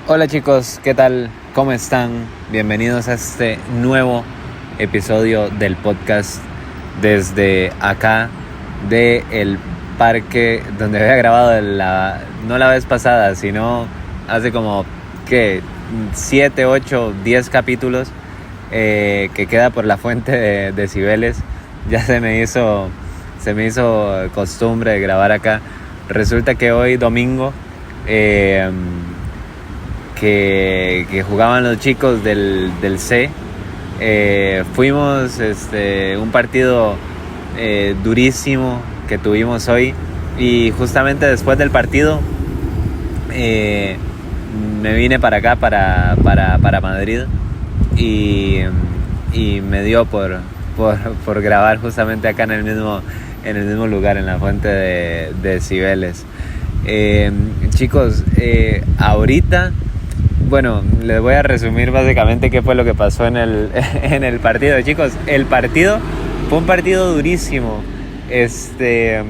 Hola chicos, ¿qué tal? ¿Cómo están? Bienvenidos a este nuevo episodio del podcast desde acá del parque donde había grabado no la vez pasada, sino hace como, ¿qué? 7, 8, 10 capítulos que queda por la fuente de Cibeles. Ya se me hizo costumbre de grabar acá. Resulta que hoy domingo que jugaban los chicos del C. Fuimos un partido durísimo que tuvimos hoy, y justamente después del partido me vine para acá, para Madrid, y me dio por grabar justamente acá en el mismo lugar, en la fuente de Cibeles. Chicos, ahorita, bueno, les voy a resumir básicamente qué fue lo que pasó en el partido. Chicos, el partido fue un partido durísimo. De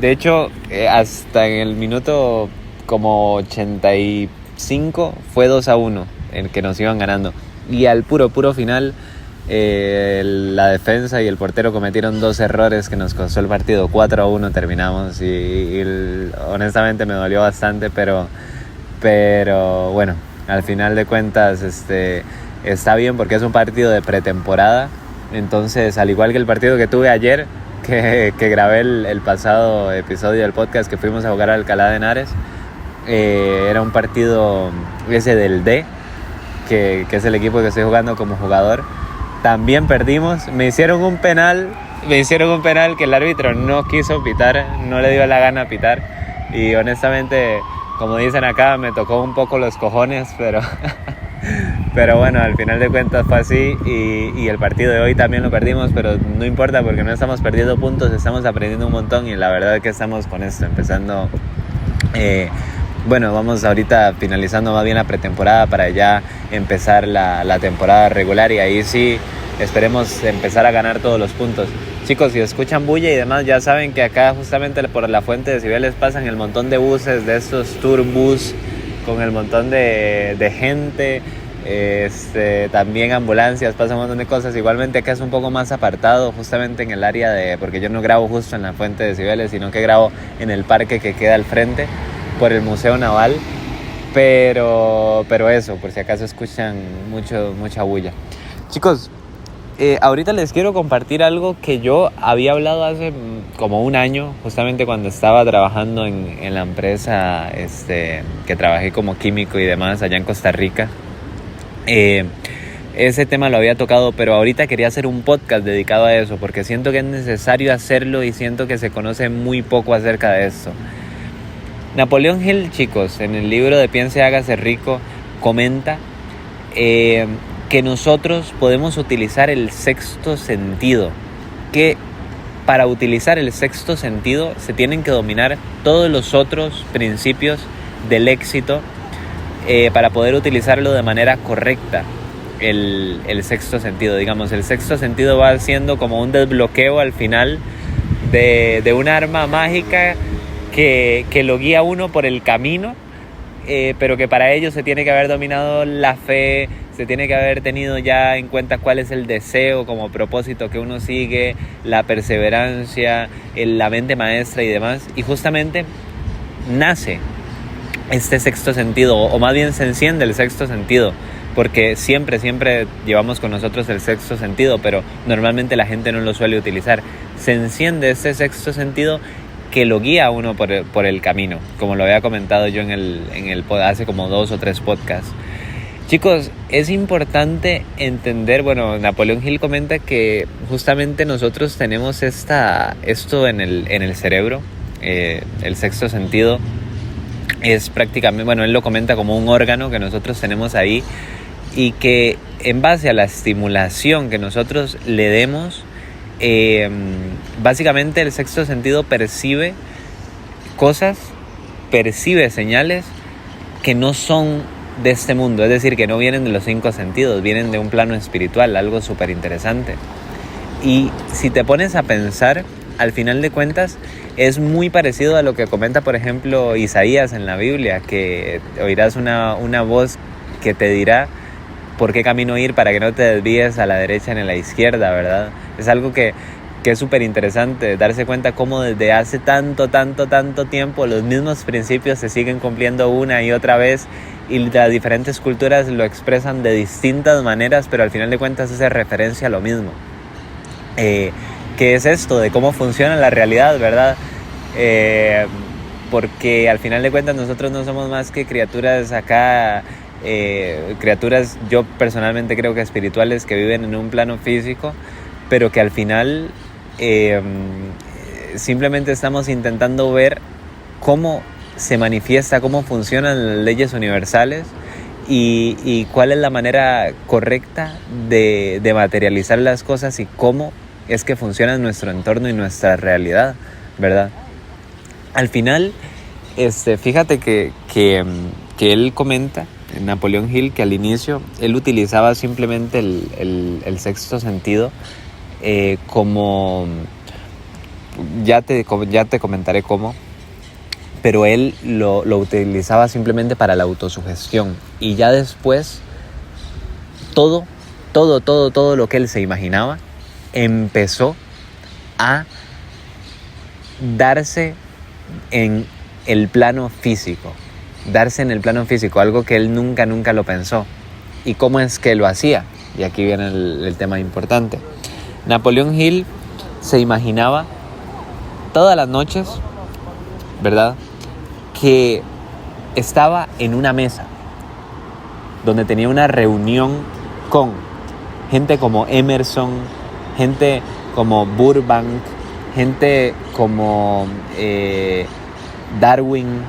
hecho, hasta en el minuto como 85 fue 2-1 el que nos iban ganando. Y al puro final, la defensa y el portero cometieron 2 errores que nos costó el partido. 4-1 terminamos y honestamente me dolió bastante, pero bueno, al final de cuentas está bien, porque es un partido de pretemporada. Entonces, al igual que el partido que tuve ayer, que grabé el pasado episodio del podcast, que fuimos a jugar a Alcalá de Henares, era un partido ese del D, que es el equipo que estoy jugando como jugador. También perdimos, me hicieron un penal que el árbitro no quiso pitar, no le dio la gana pitar, y honestamente, como dicen acá, me tocó un poco los cojones, pero bueno, al final de cuentas fue así, y el partido de hoy también lo perdimos, pero no importa, porque no estamos perdiendo puntos, estamos aprendiendo un montón, y la verdad es que estamos con esto empezando. Bueno, vamos ahorita finalizando más bien la pretemporada para ya empezar la temporada regular, y ahí sí esperemos empezar a ganar todos los puntos. Chicos, si escuchan bulla y demás, ya saben que acá justamente por la fuente de Cibeles pasan el montón de buses, de estos tourbus, con el montón de gente, también ambulancias, pasan un montón de cosas. Igualmente acá es un poco más apartado, justamente en el área porque yo no grabo justo en la fuente de Cibeles, sino que grabo en el parque que queda al frente, por el Museo Naval, pero eso, por si acaso escuchan mucha bulla. Chicos, ahorita les quiero compartir algo que yo había hablado hace como un año, justamente cuando estaba trabajando en la empresa que trabajé como químico y demás allá en Costa Rica. Ese tema lo había tocado, pero ahorita quería hacer un podcast dedicado a eso, porque siento que es necesario hacerlo y siento que se conoce muy poco acerca de esto. Napoleón Hill, chicos, en el libro de Piense, hágase rico, comenta que nosotros podemos utilizar el sexto sentido, que para utilizar el sexto sentido se tienen que dominar todos los otros principios del éxito para poder utilizarlo de manera correcta. El sexto sentido, digamos, el sexto sentido va siendo como un desbloqueo al final de un arma mágica que lo guía uno por el camino, pero que para ello se tiene que haber dominado la fe, se tiene que haber tenido ya en cuenta cuál es el deseo como propósito que uno sigue, la perseverancia, la mente maestra y demás. Y justamente nace este sexto sentido, o más bien se enciende el sexto sentido, porque siempre llevamos con nosotros el sexto sentido, pero normalmente la gente no lo suele utilizar. Se enciende este sexto sentido que lo guía a uno por el camino, como lo había comentado yo hace como 2 o 3 podcasts. Chicos, es importante entender, bueno, Napoleón Hill comenta que justamente nosotros tenemos esto en el cerebro, el sexto sentido es prácticamente, bueno, él lo comenta como un órgano que nosotros tenemos ahí, y que en base a la estimulación que nosotros le demos, básicamente el sexto sentido percibe cosas, percibe señales que no son de este mundo, es decir, que no vienen de los 5 sentidos, vienen de un plano espiritual, algo súper interesante. Y si te pones a pensar, al final de cuentas es muy parecido a lo que comenta, por ejemplo, Isaías en la Biblia, que oirás una voz que te dirá por qué camino ir para que no te desvíes a la derecha ni a la izquierda, ¿verdad? Es algo que es súper interesante, darse cuenta cómo desde hace tanto tiempo los mismos principios se siguen cumpliendo una y otra vez, y las diferentes culturas lo expresan de distintas maneras, pero al final de cuentas hace referencia a lo mismo. ¿Qué es esto? De cómo funciona la realidad, ¿verdad? Porque al final de cuentas nosotros no somos más que criaturas acá, criaturas, yo personalmente creo que espirituales, que viven en un plano físico, pero que al final simplemente estamos intentando ver cómo se manifiesta, cómo funcionan las leyes universales y cuál es la manera correcta de materializar las cosas y cómo es que funciona nuestro entorno y nuestra realidad, ¿verdad? Al final, fíjate que él comenta, Napoleón Hill, que al inicio él utilizaba simplemente el sexto sentido como, ya te comentaré cómo, pero él lo utilizaba simplemente para la autosugestión, y ya después todo lo que él se imaginaba empezó a darse en el plano físico, algo que él nunca lo pensó. ¿Y cómo es que lo hacía? Y aquí viene el tema importante. Napoleón Hill se imaginaba todas las noches, ¿verdad?, que estaba en una mesa donde tenía una reunión con gente como Emerson, gente como Burbank, gente como Darwin.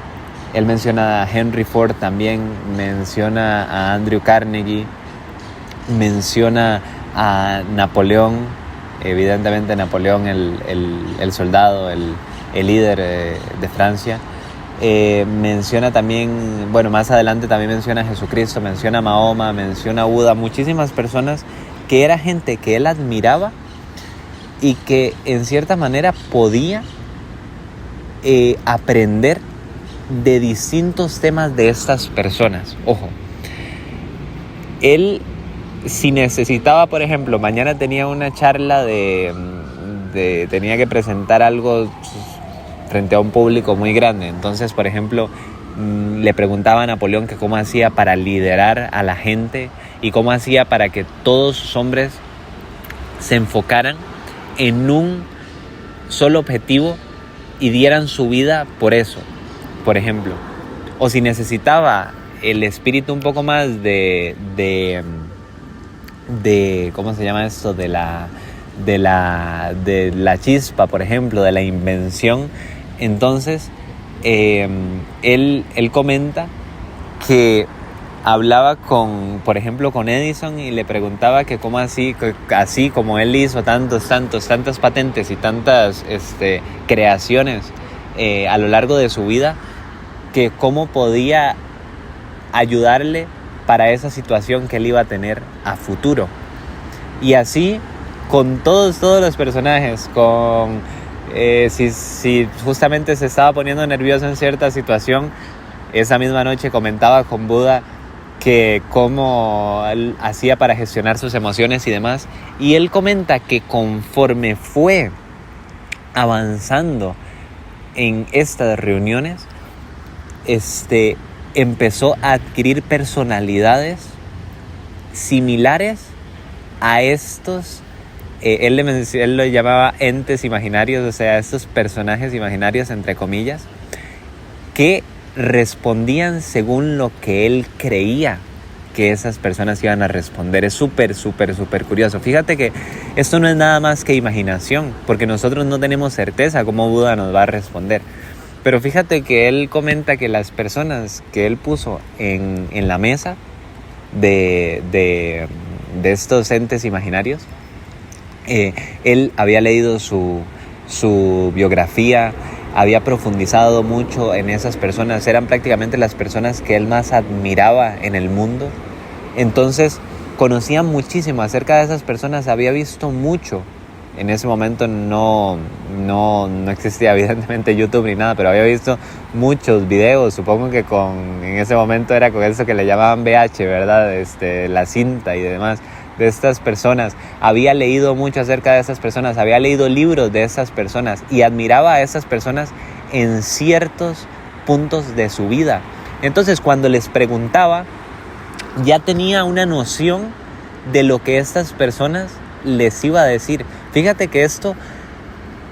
Él menciona a Henry Ford también, menciona a Andrew Carnegie, menciona a Napoleón, evidentemente Napoleón el soldado, el líder de Francia. Menciona también, bueno, más adelante también menciona a Jesucristo, menciona a Mahoma, menciona a Buda, muchísimas personas que era gente que él admiraba y que en cierta manera podía aprender de distintos temas de estas personas. Ojo, él, si necesitaba, por ejemplo, mañana tenía una charla tenía que presentar algo frente a un público muy grande, entonces, por ejemplo, le preguntaba a Napoleón que cómo hacía para liderar a la gente y cómo hacía para que todos sus hombres se enfocaran en un solo objetivo y dieran su vida por eso, por ejemplo. O si necesitaba el espíritu un poco más de ¿cómo se llama esto? De la chispa, por ejemplo, de la invención. Entonces, él comenta que hablaba por ejemplo, con Edison y le preguntaba que cómo así como él hizo tantas patentes y tantas creaciones a lo largo de su vida, que cómo podía ayudarle para esa situación que él iba a tener a futuro. Y así con todos los personajes, si justamente se estaba poniendo nervioso en cierta situación, esa misma noche comentaba con Buda que cómo él hacía para gestionar sus emociones y demás. Y él comenta que conforme fue avanzando en estas reuniones, empezó a adquirir personalidades similares a estos, él lo llamaba entes imaginarios, o sea, estos personajes imaginarios, entre comillas, que respondían según lo que él creía que esas personas iban a responder. Es súper curioso. Fíjate que esto no es nada más que imaginación, porque nosotros no tenemos certeza cómo Buda nos va a responder. Pero fíjate que él comenta que las personas que él puso en la mesa de estos entes imaginarios, él había leído su biografía, había profundizado mucho en esas personas, eran prácticamente las personas que él más admiraba en el mundo. Entonces conocía muchísimo acerca de esas personas, había visto mucho en ese momento no existía evidentemente YouTube ni nada, pero había visto muchos videos, supongo que en ese momento era con eso que le llamaban VH, ¿verdad? La cinta y demás, de estas personas. Había leído mucho acerca de esas personas, había leído libros de esas personas y admiraba a esas personas en ciertos puntos de su vida. Entonces, cuando les preguntaba, ya tenía una noción de lo que estas personas les iba a decir. Fíjate que esto,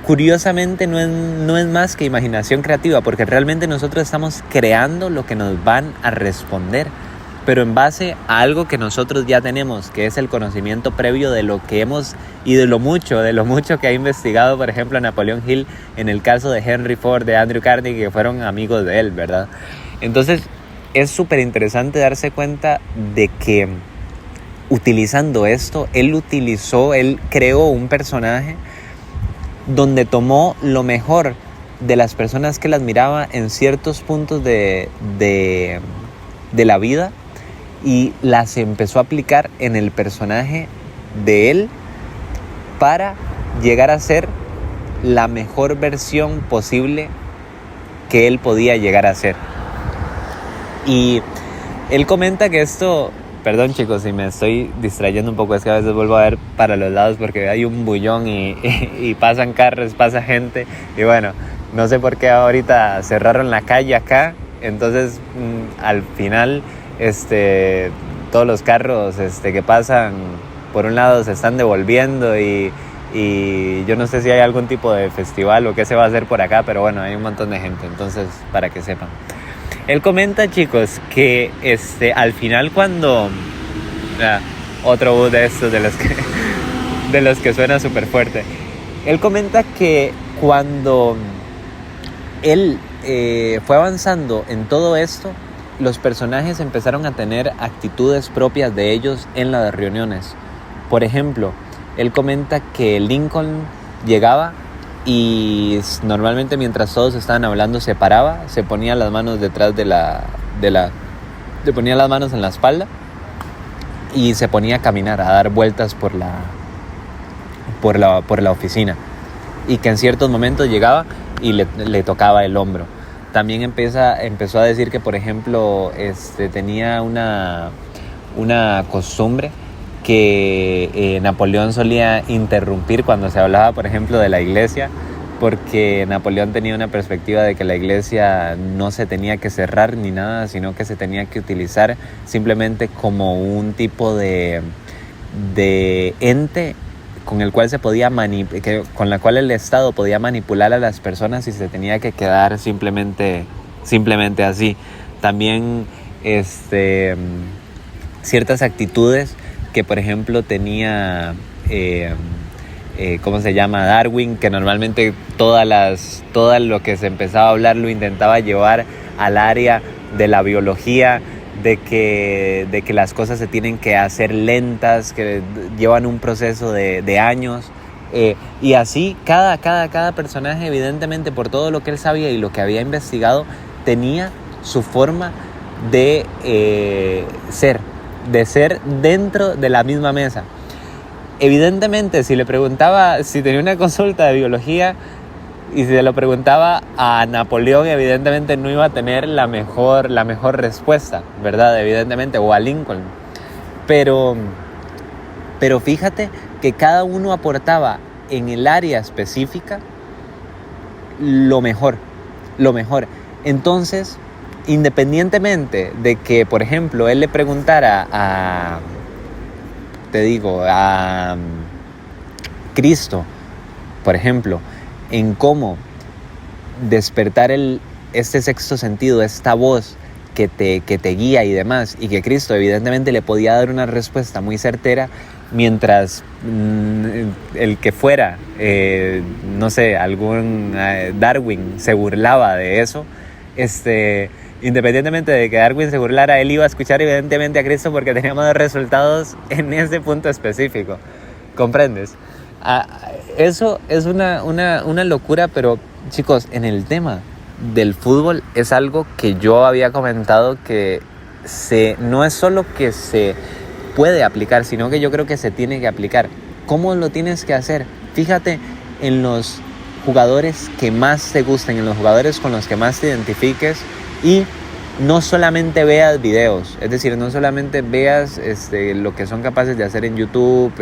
curiosamente, no es más que imaginación creativa, porque realmente nosotros estamos creando lo que nos van a responder, pero en base a algo que nosotros ya tenemos, que es el conocimiento previo de lo que hemos y de lo mucho que ha investigado, por ejemplo, Napoleón Hill en el caso de Henry Ford, de Andrew Carnegie, que fueron amigos de él, ¿verdad? Entonces, es súper interesante darse cuenta de que utilizando esto, él creó un personaje donde tomó lo mejor de las personas que él admiraba en ciertos puntos de la vida y las empezó a aplicar en el personaje de él para llegar a ser la mejor versión posible que él podía llegar a ser. Y él comenta que esto, perdón chicos si me estoy distrayendo un poco, es que a veces vuelvo a ver para los lados porque hay un bullón y pasan carros, pasa gente y bueno, no sé por qué ahorita cerraron la calle acá, entonces al final todos los carros que pasan por un lado se están devolviendo y yo no sé si hay algún tipo de festival o qué se va a hacer por acá, pero bueno, hay un montón de gente, entonces para que sepan. Él comenta, chicos, que al final cuando otro bus de estos de los que suena súper fuerte, él comenta que cuando él fue avanzando en todo esto, los personajes empezaron a tener actitudes propias de ellos en las reuniones. Por ejemplo, él comenta que Lincoln llegaba y normalmente mientras todos estaban hablando se paraba, se ponía las manos detrás se ponía las manos en la espalda y se ponía a caminar, a dar vueltas por la oficina, y que en ciertos momentos llegaba y le tocaba el hombro. También empezó a decir que, por ejemplo, tenía una costumbre que Napoleón solía interrumpir cuando se hablaba, por ejemplo, de la iglesia, porque Napoleón tenía una perspectiva de que la iglesia no se tenía que cerrar ni nada, sino que se tenía que utilizar simplemente como un tipo de ente con el cual con la cual el Estado podía manipular a las personas y se tenía que quedar simplemente así. También ciertas actitudes que, por ejemplo, tenía ¿cómo se llama? Darwin, que normalmente todo lo que se empezaba a hablar lo intentaba llevar al área de la biología, de que las cosas se tienen que hacer lentas, que llevan un proceso de años, y así cada personaje, evidentemente, por todo lo que él sabía y lo que había investigado, tenía su forma de ser dentro de la misma mesa. Evidentemente, si le preguntaba, si tenía una consulta de biología y si se lo preguntaba a Napoleón, evidentemente no iba a tener la mejor respuesta, ¿verdad? Evidentemente, o a Lincoln. Pero fíjate que cada uno aportaba en el área específica lo mejor. Entonces, independientemente de que, por ejemplo, él le preguntara a Cristo, por ejemplo, en cómo despertar este sexto sentido, esta voz que te guía y demás, y que Cristo evidentemente le podía dar una respuesta muy certera, mientras el que fuera, no sé, algún Darwin se burlaba de eso, independientemente de que Darwin se burlara, él iba a escuchar evidentemente a Cristo porque tenía más resultados en ese punto específico. ¿Comprendes? Eso es una locura, pero chicos, en el tema del fútbol es algo que yo había comentado que no es solo que se puede aplicar, sino que yo creo que se tiene que aplicar. ¿Cómo lo tienes que hacer? Fíjate en los jugadores que más te gusten, en los jugadores con los que más te identifiques, y no solamente veas videos, es decir, no solamente veas lo que son capaces de hacer en YouTube,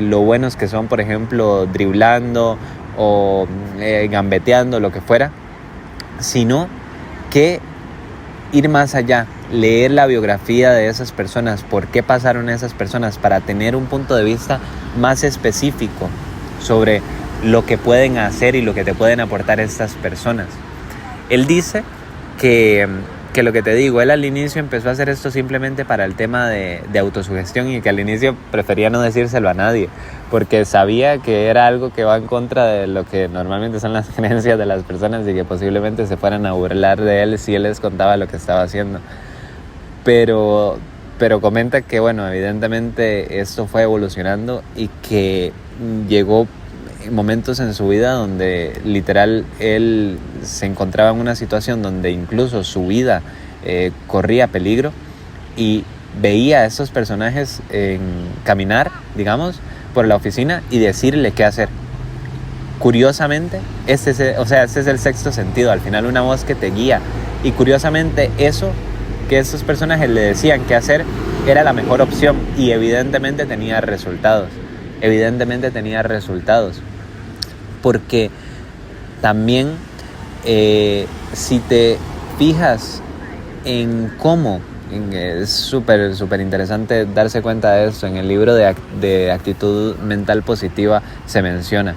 lo buenos que son, por ejemplo, driblando o gambeteando, lo que fuera, sino que ir más allá, leer la biografía de esas personas, por qué pasaron esas personas, para tener un punto de vista más específico sobre lo que pueden hacer y lo que te pueden aportar estas personas. Él dice que lo que te digo, él al inicio empezó a hacer esto simplemente para el tema de autosugestión, y que al inicio prefería no decírselo a nadie porque sabía que era algo que va en contra de lo que normalmente son las creencias de las personas y que posiblemente se fueran a burlar de él si él les contaba lo que estaba haciendo. Pero comenta que, bueno, evidentemente esto fue evolucionando y que llegó momentos en su vida donde literal él se encontraba en una situación donde incluso su vida corría peligro, y veía a esos personajes caminar, digamos, por la oficina y decirle qué hacer. Curiosamente, ese es el sexto sentido, al final una voz que te guía, y curiosamente eso que esos personajes le decían qué hacer era la mejor opción, y evidentemente tenía resultados, porque también si te fijas en cómo, es súper interesante darse cuenta de esto, en el libro de actitud mental positiva se menciona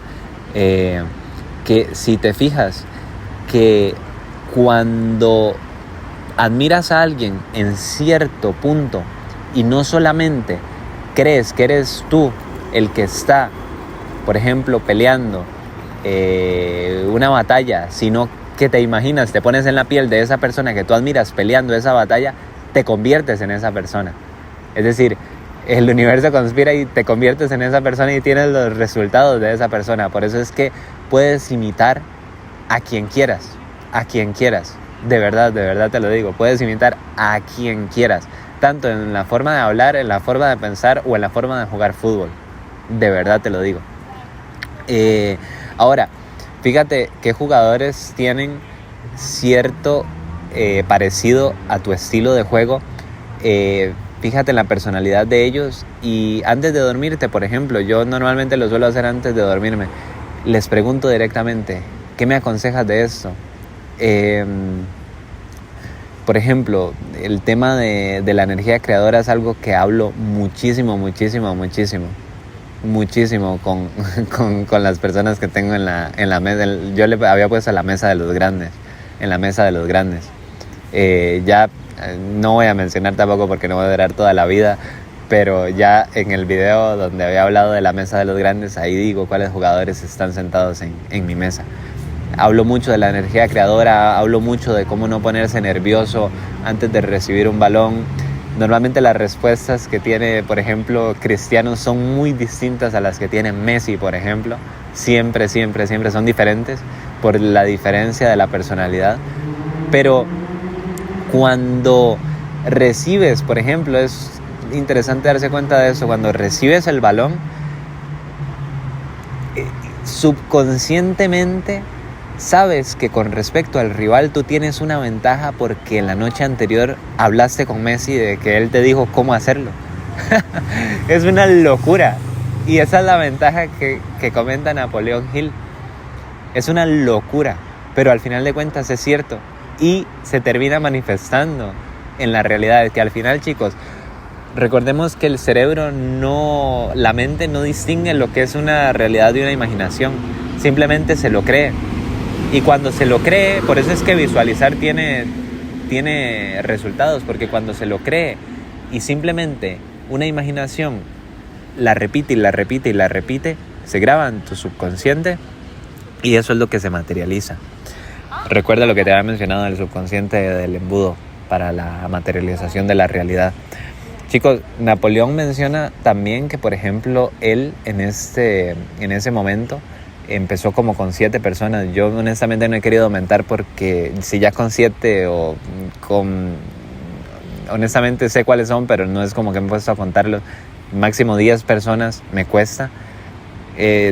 que si te fijas que cuando admiras a alguien en cierto punto y no solamente crees que eres tú el que está, por ejemplo, peleando una batalla, sino que te imaginas, te pones en la piel de esa persona que tú admiras peleando esa batalla, te conviertes en esa persona. Es decir, el universo conspira y te conviertes en esa persona y tienes los resultados de esa persona. Por eso es que puedes imitar a quien quieras, de verdad te lo digo, puedes imitar a quien quieras, tanto en la forma de hablar, en la forma de pensar o en la forma de jugar fútbol, de verdad te lo digo. Ahora, fíjate qué jugadores tienen cierto parecido a tu estilo de juego. Fíjate en la personalidad de ellos, y antes de dormirte, por ejemplo, yo normalmente lo suelo hacer antes de dormirme, les pregunto directamente, ¿qué me aconsejas de esto? Por ejemplo, el tema de la energía creadora es algo que hablo muchísimo con las personas que tengo en la mesa. Yo le había puesto en la mesa de los grandes. Ya no voy a mencionar tampoco porque no va a durar toda la vida, pero ya en el video donde había hablado de la mesa de los grandes, ahí digo cuáles jugadores están sentados en mi mesa. Hablo mucho de la energía creadora, hablo mucho de cómo no ponerse nervioso antes de recibir un balón. Normalmente las respuestas que tiene, por ejemplo, Cristiano son muy distintas a las que tiene Messi, por ejemplo. Siempre son diferentes por la diferencia de la personalidad. Pero cuando recibes, por ejemplo, es interesante darse cuenta de eso, cuando recibes el balón, subconscientemente sabes que con respecto al rival tú tienes una ventaja porque la noche anterior hablaste con Messi de que él te dijo cómo hacerlo. Es una locura. Y esa es la ventaja que comenta Napoleón Hill. Es una locura, pero al final de cuentas es cierto. Y se termina manifestando en la realidad. Que al final, chicos, recordemos que el cerebro la mente no distingue lo que es una realidad de una imaginación. Simplemente se lo cree. Y cuando se lo cree, por eso es que visualizar tiene resultados, porque cuando se lo cree y simplemente una imaginación la repite, se graba en tu subconsciente y eso es lo que se materializa. Recuerda lo que te había mencionado del subconsciente del embudo para la materialización de la realidad. Chicos, Napoleón menciona también que, por ejemplo, él en ese momento empezó como con 7 personas. Yo honestamente no he querido aumentar porque si ya con 7 o con honestamente sé cuáles son, pero no es como que me he puesto a contarlos. Máximo 10 personas me cuesta.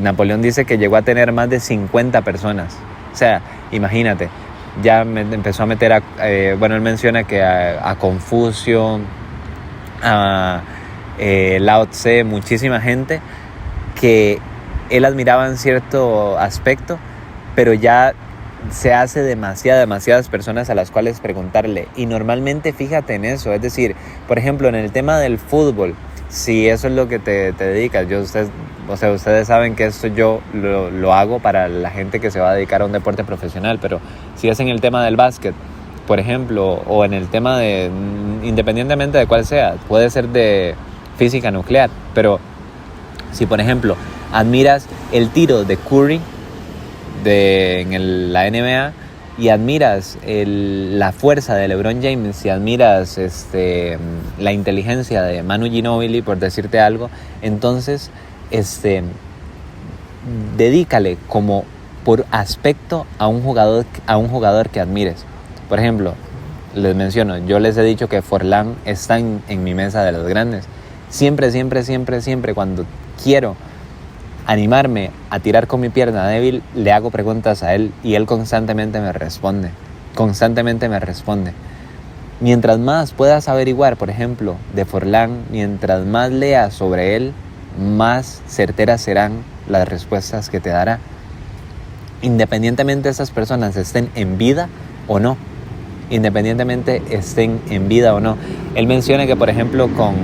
Napoleón dice que llegó a tener más de 50 personas. O sea, imagínate, ya empezó a meter él menciona que a Confucio, a Lao Tse, muchísima gente que él admiraba en cierto aspecto, pero ya se hace demasiadas personas a las cuales preguntarle. Y normalmente fíjate en eso, es decir, por ejemplo, en el tema del fútbol, si eso es lo que te dedicas, ustedes saben que esto yo lo hago para la gente que se va a dedicar a un deporte profesional, pero si es en el tema del básquet, por ejemplo, o en el tema de, independientemente de cuál sea, puede ser de física nuclear, pero si por ejemplo admiras el tiro de Curry en la NBA y admiras la fuerza de LeBron James y admiras la inteligencia de Manu Ginóbili, por decirte algo, entonces dedícale como por aspecto a un jugador que admires. Por ejemplo, les menciono, yo les he dicho que Forlán está en mi mesa de los grandes. Siempre cuando quiero animarme a tirar con mi pierna débil, le hago preguntas a él y él constantemente me responde. Mientras más puedas averiguar, por ejemplo, de Forlán, mientras más leas sobre él, más certeras serán las respuestas que te dará. Independientemente de esas personas estén en vida o no. Él menciona que, por ejemplo, con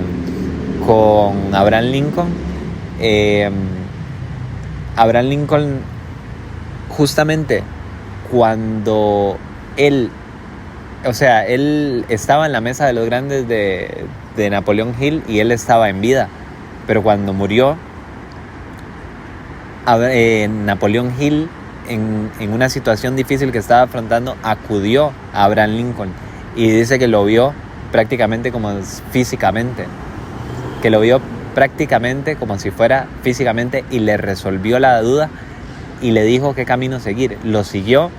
Abraham Lincoln, justamente cuando él estaba en la mesa de los grandes de Napoleon Hill y él estaba en vida, pero cuando murió Napoleon Hill, en una situación difícil que estaba afrontando, acudió a Abraham Lincoln y dice que lo vio prácticamente como si fuera físicamente, y le resolvió la duda y le dijo qué camino seguir. Lo siguió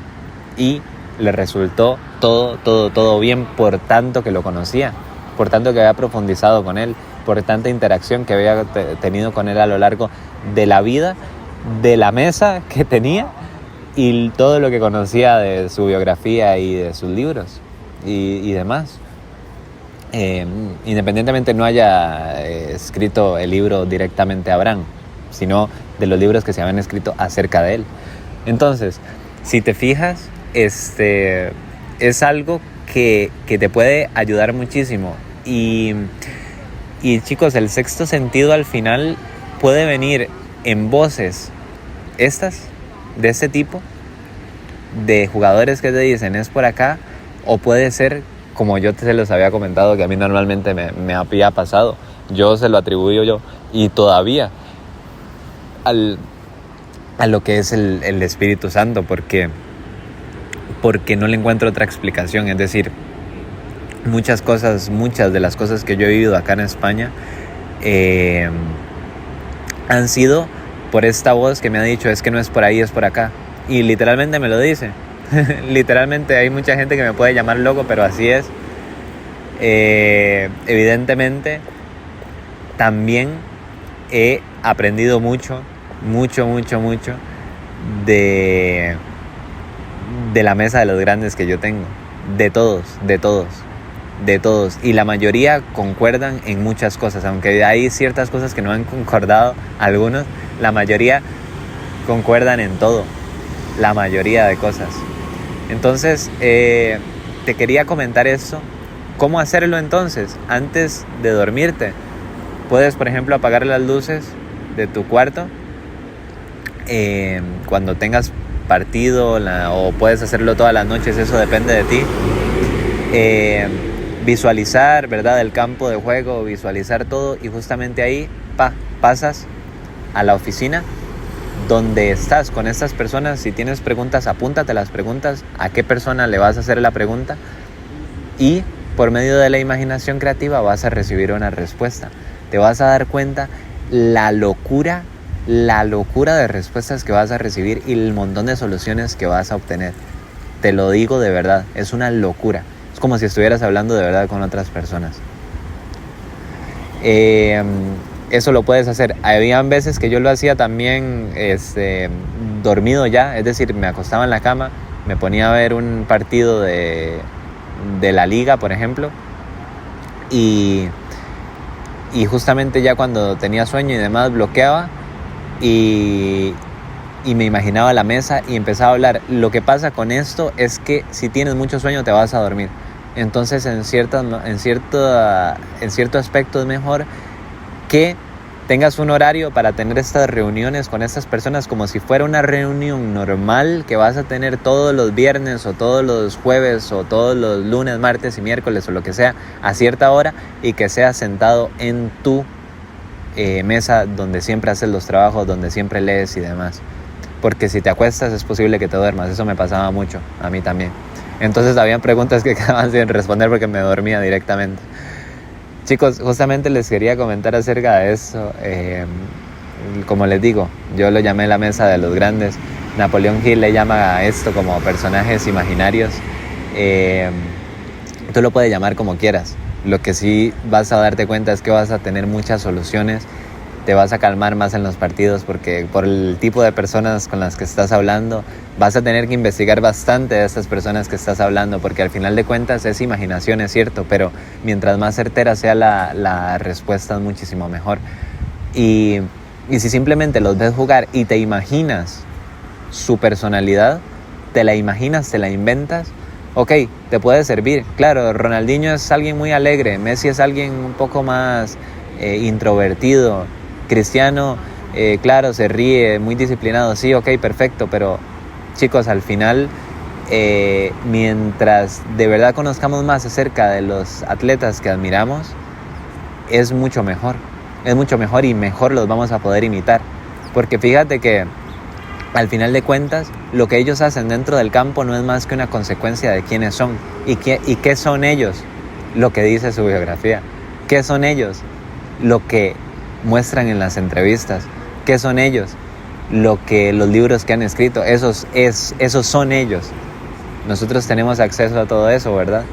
y le resultó todo bien, por tanto que lo conocía, por tanto que había profundizado con él, por tanta interacción que había tenido con él a lo largo de la vida, de la mesa que tenía y todo lo que conocía de su biografía y de sus libros y demás. Independientemente no haya escrito el libro directamente a Abraham, sino de los libros que se habían escrito acerca de él. Entonces, si te fijas, es algo que te puede ayudar muchísimo. Y chicos, el sexto sentido al final puede venir en voces de este tipo, de jugadores que te dicen es por acá, o puede ser como yo se los había comentado, que a mí normalmente me había pasado. Yo se lo atribuyo yo y todavía a lo que es el Espíritu Santo, porque no le encuentro otra explicación. Es decir, muchas de las cosas que yo he vivido acá en España han sido por esta voz que me ha dicho es que no es por ahí, es por acá, y literalmente me lo dice. Literalmente hay mucha gente que me puede llamar loco, pero así es. Evidentemente también he aprendido mucho de la mesa de los grandes que yo tengo, de todos, y la mayoría concuerdan en muchas cosas, aunque hay ciertas cosas que no han concordado algunos, la mayoría concuerdan en todo, la mayoría de cosas. Entonces, te quería comentar eso. ¿Cómo hacerlo entonces? Antes de dormirte, puedes, por ejemplo, apagar las luces de tu cuarto cuando tengas partido, o puedes hacerlo todas las noches, eso depende de ti. Visualizar, ¿verdad?, el campo de juego, visualizar todo, y justamente ahí pasas a la oficina donde estás con estas personas. Si tienes preguntas, apúntate las preguntas, a qué persona le vas a hacer la pregunta, y por medio de la imaginación creativa vas a recibir una respuesta. Te vas a dar cuenta la locura de respuestas que vas a recibir y el montón de soluciones que vas a obtener. Te lo digo de verdad, es una locura. Es como si estuvieras hablando de verdad con otras personas. Eso lo puedes hacer. Habían veces que yo lo hacía también dormido ya, es decir, me acostaba en la cama, me ponía a ver un partido de la liga, por ejemplo, y justamente ya cuando tenía sueño y demás bloqueaba y me imaginaba la mesa y empezaba a hablar. Lo que pasa con esto es que si tienes mucho sueño te vas a dormir. Entonces en cierto aspecto es mejor que tengas un horario para tener estas reuniones con estas personas como si fuera una reunión normal que vas a tener todos los viernes o todos los jueves o todos los lunes, martes y miércoles o lo que sea a cierta hora, y que seas sentado en tu mesa donde siempre haces los trabajos, donde siempre lees y demás. Porque si te acuestas es posible que te duermas. Eso me pasaba mucho, a mí también. Entonces habían preguntas que quedaban sin responder porque me dormía directamente. Chicos, justamente les quería comentar acerca de eso. Como les digo, yo lo llamé la mesa de los grandes. Napoleón Hill le llama a esto como personajes imaginarios. Tú lo puedes llamar como quieras. Lo que sí vas a darte cuenta es que vas a tener muchas soluciones. Te vas a calmar más en los partidos porque por el tipo de personas con las que estás hablando vas a tener que investigar bastante de estas personas que estás hablando, porque al final de cuentas es imaginación, es cierto, pero mientras más certera sea la respuesta es muchísimo mejor. Y si simplemente los ves jugar y te imaginas su personalidad, te la imaginas, te la inventas, ok, te puede servir. Claro, Ronaldinho es alguien muy alegre, Messi es alguien un poco más introvertido, Cristiano, claro, se ríe, muy disciplinado, sí, ok, perfecto, pero chicos, al final, mientras de verdad conozcamos más acerca de los atletas que admiramos, es mucho mejor y mejor los vamos a poder imitar, porque fíjate que al final de cuentas, lo que ellos hacen dentro del campo no es más que una consecuencia de quiénes son y qué son ellos, lo que dice su biografía, qué son ellos, lo que muestran en las entrevistas, qué son ellos, lo que los libros que han escrito, esos son ellos. Nosotros tenemos acceso a todo eso, ¿verdad?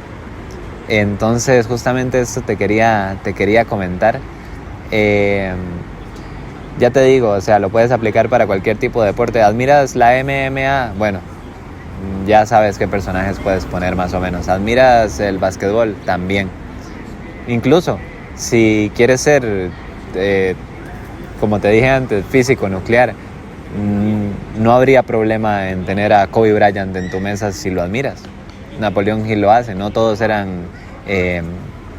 Entonces justamente esto te quería comentar. Ya te digo, o sea, lo puedes aplicar para cualquier tipo de deporte. ¿Admiras la MMA? Bueno, ya sabes qué personajes puedes poner más o menos. ¿Admiras el básquetbol? También. Incluso si quieres ser como te dije antes, físico, nuclear, no habría problema en tener a Kobe Bryant en tu mesa si lo admiras. Napoleón Hill lo hace, no todos eran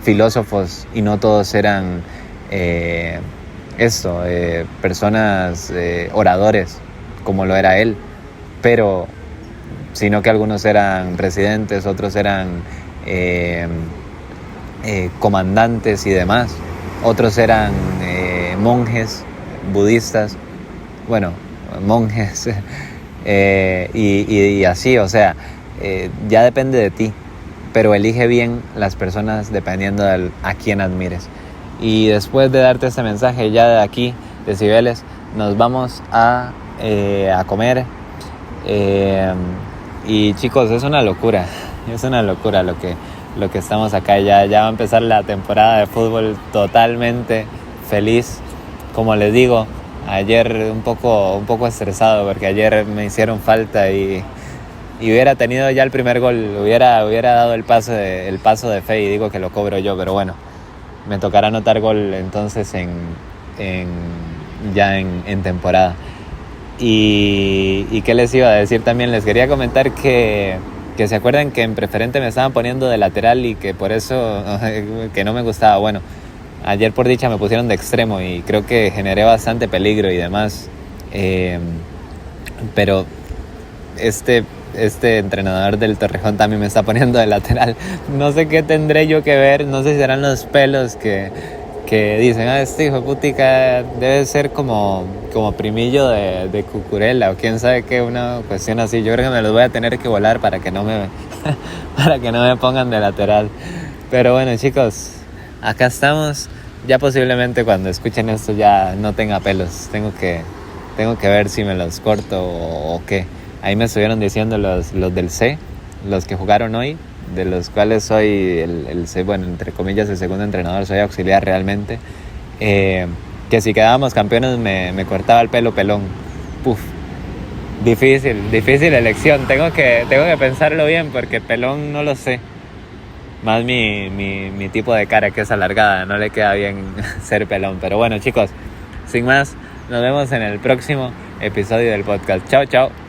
filósofos y no todos eran personas oradores como lo era él, pero sino que algunos eran presidentes, otros eran comandantes y demás, otros eran monjes budistas, bueno, monjes y así, o sea, ya depende de ti, pero elige bien las personas dependiendo a quién admires. Y después de darte este mensaje ya de aquí, de Cibeles, nos vamos a comer. Y chicos, es una locura lo que estamos acá. Ya va a empezar la temporada de fútbol, totalmente feliz. Como les digo, ayer un poco estresado porque ayer me hicieron falta y hubiera tenido ya el primer gol, hubiera dado el paso de fe y digo que lo cobro yo, pero bueno, me tocará anotar gol entonces ya en temporada. Y qué les iba a decir también, les quería comentar que se acuerdan que en preferente me estaban poniendo de lateral y que por eso que no me gustaba. Bueno, ayer por dicha me pusieron de extremo y creo que generé bastante peligro y demás, pero este entrenador del Torrejón también me está poniendo de lateral. No sé qué tendré yo que ver, no sé si serán los pelos que dicen, este hijo de putica debe ser como primillo de Cucurella o quién sabe qué, una cuestión así. Yo creo que me los voy a tener que volar para que no me pongan de lateral. Pero bueno, chicos, acá estamos. Ya posiblemente cuando escuchen esto ya no tenga pelos. Tengo que ver si me los corto o qué. Ahí me estuvieron diciendo los del C, los que jugaron hoy, de los cuales soy bueno, entre comillas, el segundo entrenador, soy auxiliar realmente, que si quedábamos campeones me cortaba el pelo pelón. Puf, difícil elección. Tengo que pensarlo bien porque pelón no lo sé. Más mi tipo de cara, que es alargada, no le queda bien ser pelón. Pero bueno, chicos, sin más, nos vemos en el próximo episodio del podcast. Chao, chao.